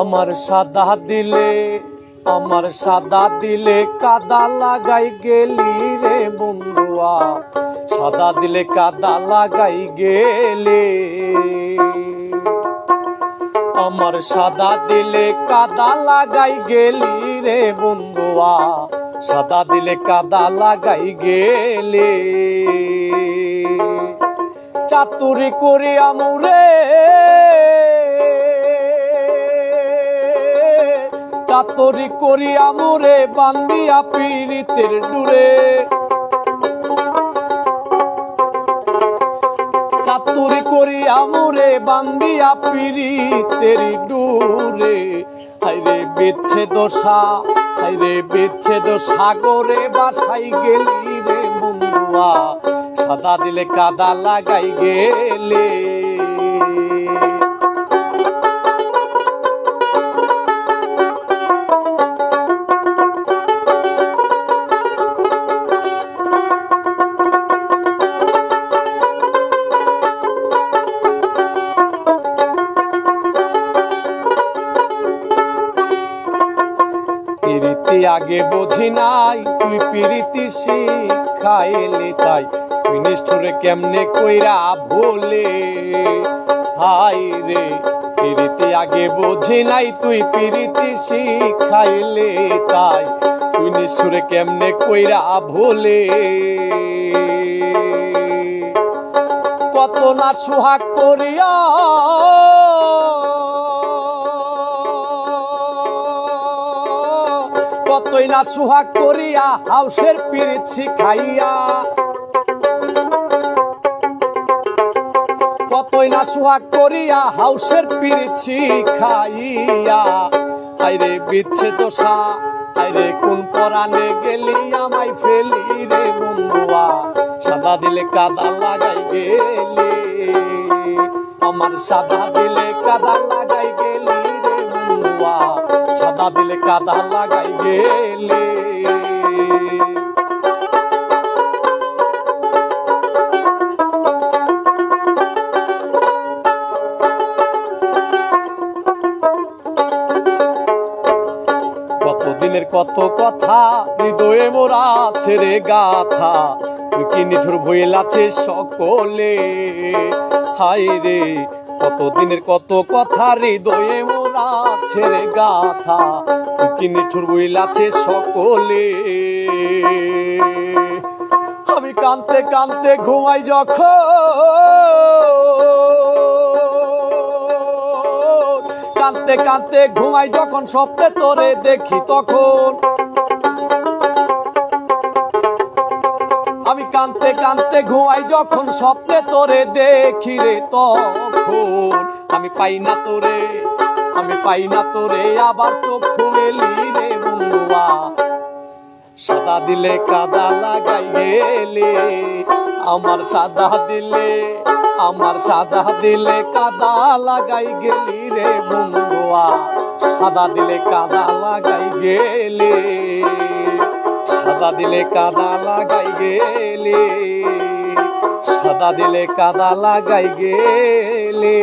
আমার সাদা দিলে কাদা লাগাই গেলি রে বন্ধুয়া, সাদা দিলে কাদা লাগাই গেলে। আমার সাদা দিলে কাদা লাগাই গেলি রে বন্ধুয়া, সাদা দিলে কাদা লাগাই গেলে। চাতুরি করি আমুরে, চাতুরি করি আমুরে বান্দিয়া পীড়িতের ডুরে। চাতুরি করি আমুরে বান্দিয়া পীড়িতের ডুরে। হাইরে বিচ্ছেদ হাইরে বিচ্ছেদ সাগরে বাসাই গেলি রে বন্ধুয়া, সাদা দিলে কাদা লাগাই গেলে। পিরিতি আগে বুঝি নাই, তুই পিরিতি শিখাইলি তাই তুই নিষ্ঠুরে কেমনে কইরা ভোলে। হাই রে পিরিতি আগে বুঝি নাই, তুই পিরিতি শিখাইলি তাই তুই নিষ্ঠুরে কেমনে কইরা ভোলে। কত না সুহাগ করিয়া, কতই না সুহাগ করিয়া হাউসের পিরিত শিখাইয়া। কতই না সুহাগ করিয়া হাউসের পিরিত শিখাইয়া। হাইরে বিচ্ছেদ হাইরে কোন পরাণে গেলি আমায় ফেলি রে বন্ধুয়া, সাদা দিলে কাদা লাগাই গেলে। আমার সাদা দিলে কাদা লাগাই গেলি রে বন্ধুয়া, সাদা দিলে কাদা লাগাই গেলে। কতদিনের কত কথা হৃদয়ে মোরা ছেড়ে গাথা, তুই কি নিঠুর ভুল আছে সকলে। হাই রে কতদিনের কত কথা হৃদয়ে মোরা ছেড়ে গাথা, তুই কি নিঠুর ভুল আছে সকলে। আমি কানতে কানতে ঘুমাই যখন, কানতে কানতে ঘুমাই যখন স্বপ্নে তোরে দেখি তখন। আমি কানতে কানতে ঘুমাই যখন স্বপ্নে তোরে দেখি রে তখন। আমি পাই না তোরে, আমি পাই না তোরে আবার চক্ষু মেলি রে বন্ধুয়া, সাদা দিলে কাদা লাগাই গেলে। আমার সাদা দিলে, আমার সাদা দিলে কাদা লাগাই গেলি রে বন্ধুয়া, সাদা দিলে কাদা লাগাই গেলে। সাদা দিলে কাদা লাগাই গেলে, সাদা দিলে কাদা লাগাই গেলে।